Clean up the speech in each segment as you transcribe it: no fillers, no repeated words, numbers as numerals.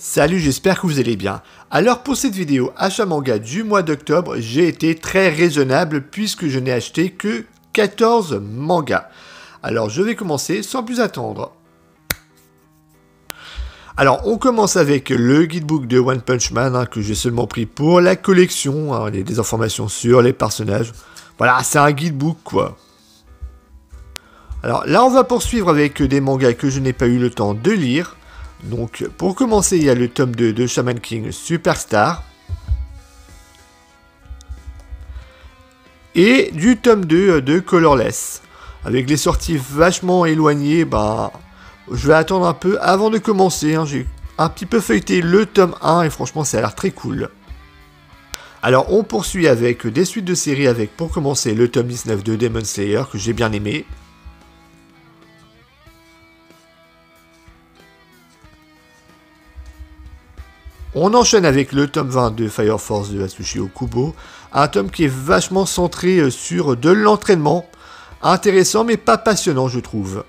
Salut, j'espère que vous allez bien. Alors pour cette vidéo achat manga du mois d'octobre, j'ai été très raisonnable puisque je n'ai acheté que 14 mangas. Alors je vais commencer sans plus attendre. Alors on commence avec le guidebook de One Punch Man que j'ai seulement pris pour la collection, des informations sur les personnages. Voilà, c'est un guidebook quoi. Alors là on va poursuivre avec des mangas que je n'ai pas eu le temps de lire. Donc pour commencer il y a le tome 2 de Shaman King Superstar. Et du tome 2 de Colorless. Avec les sorties vachement éloignées, je vais attendre un peu avant de commencer. J'ai un petit peu feuilleté le tome 1 et franchement ça a l'air très cool. Alors on poursuit avec des suites de séries avec pour commencer le tome 19 de Demon Slayer que j'ai bien aimé. On enchaîne avec le tome 20 de Fire Force de Atsushi Okubo, un tome qui est vachement centré sur de l'entraînement, intéressant mais pas passionnant je trouve.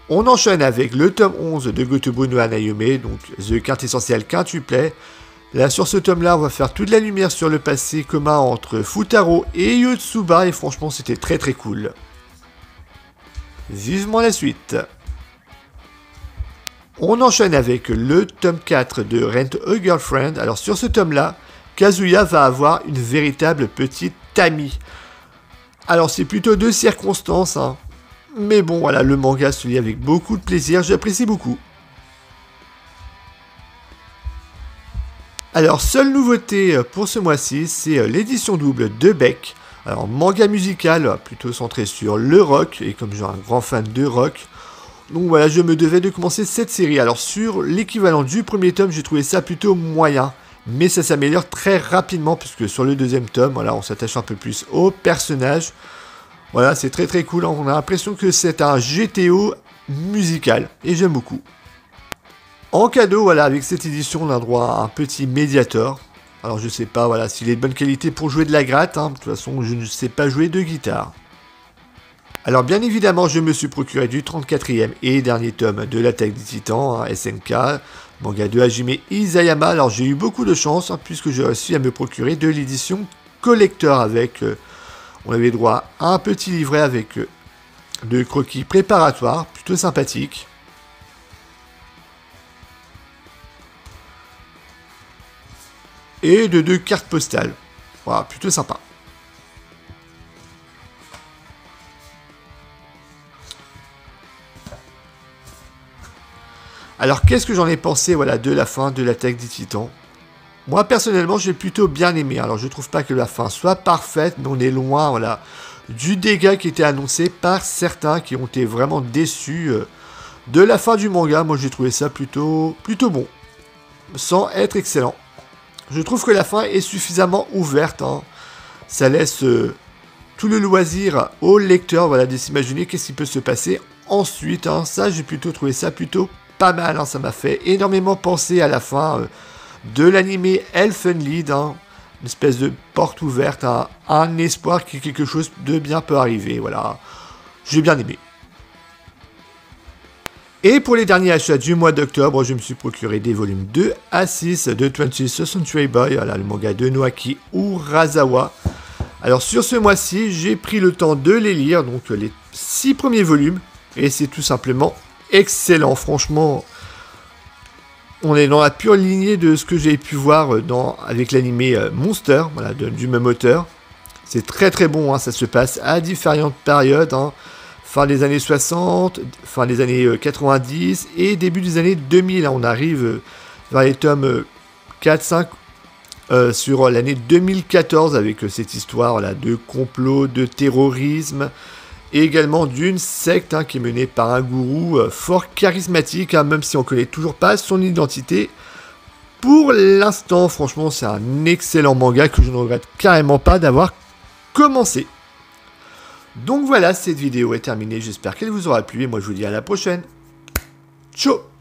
On enchaîne avec le tome 11 de Gotobu no Hanayome, donc The Quintessentiel Quintuplet. Là sur ce tome là on va faire toute la lumière sur le passé commun entre Futaro et Yotsuba et franchement c'était très très cool. Vivement la suite. On enchaîne avec le tome 4 de Rent a Girlfriend. Alors sur ce tome-là, Kazuya va avoir une véritable petite amie. Alors c'est plutôt de circonstances, mais bon voilà, le manga se lit avec beaucoup de plaisir, j'apprécie beaucoup. Alors seule nouveauté pour ce mois-ci, c'est l'édition double de Beck. Alors manga musical, plutôt centré sur le rock, et comme je suis un grand fan de rock, donc voilà, je me devais de commencer cette série. Alors sur l'équivalent du premier tome, j'ai trouvé ça plutôt moyen. Mais ça s'améliore très rapidement, puisque sur le deuxième tome, voilà, on s'attache un peu plus aux personnages. Voilà, c'est très très cool. On a l'impression que c'est un GTO musical. Et j'aime beaucoup. En cadeau, voilà, avec cette édition, on a droit à un petit Mediator. Alors je sais pas, voilà, s'il est de bonne qualité pour jouer de la gratte. De toute façon, je ne sais pas jouer de guitare. Alors bien évidemment, je me suis procuré du 34e et dernier tome de l'Attaque des Titans, SNK, manga de Hajime Isayama. Alors j'ai eu beaucoup de chance puisque j'ai réussi à me procurer de l'édition collector avec, on avait droit à un petit livret avec de croquis préparatoires, plutôt sympathique. Et de 2 cartes postales, voilà, plutôt sympa. Alors qu'est-ce que j'en ai pensé de la fin de l'Attaque des Titans? Moi personnellement j'ai plutôt bien aimé. Alors je trouve pas que la fin soit parfaite, mais on est loin du dégât qui était annoncé par certains qui ont été vraiment déçus de la fin du manga. Moi j'ai trouvé ça plutôt bon, sans être excellent. Je trouve que la fin est suffisamment ouverte. Ça laisse tout le loisir au lecteur de s'imaginer qu'est-ce qui peut se passer ensuite. Ça j'ai plutôt trouvé ça plutôt pas mal, ça m'a fait énormément penser à la fin de l'animé Elfen Lied, une espèce de porte ouverte, un espoir que quelque chose de bien peut arriver, voilà, j'ai bien aimé. Et pour les derniers achats du mois d'octobre, je me suis procuré des volumes 2 à 6 de 20th Century Boy, le manga de Naoki Urasawa. Alors sur ce mois-ci, j'ai pris le temps de les lire, donc les 6 premiers volumes, et c'est tout simplement excellent, franchement, on est dans la pure lignée de ce que j'ai pu voir avec l'animé Monster, du même auteur. C'est très très bon, ça se passe à différentes périodes, fin des années 60, fin des années 90 et début des années 2000. On arrive vers les tomes 4-5 sur l'année 2014 avec cette histoire de complot, de terrorisme, et également d'une secte qui est menée par un gourou fort charismatique, même si on ne connaît toujours pas son identité. Pour l'instant, franchement, c'est un excellent manga que je ne regrette carrément pas d'avoir commencé. Donc voilà, cette vidéo est terminée, j'espère qu'elle vous aura plu, et moi je vous dis à la prochaine. Ciao!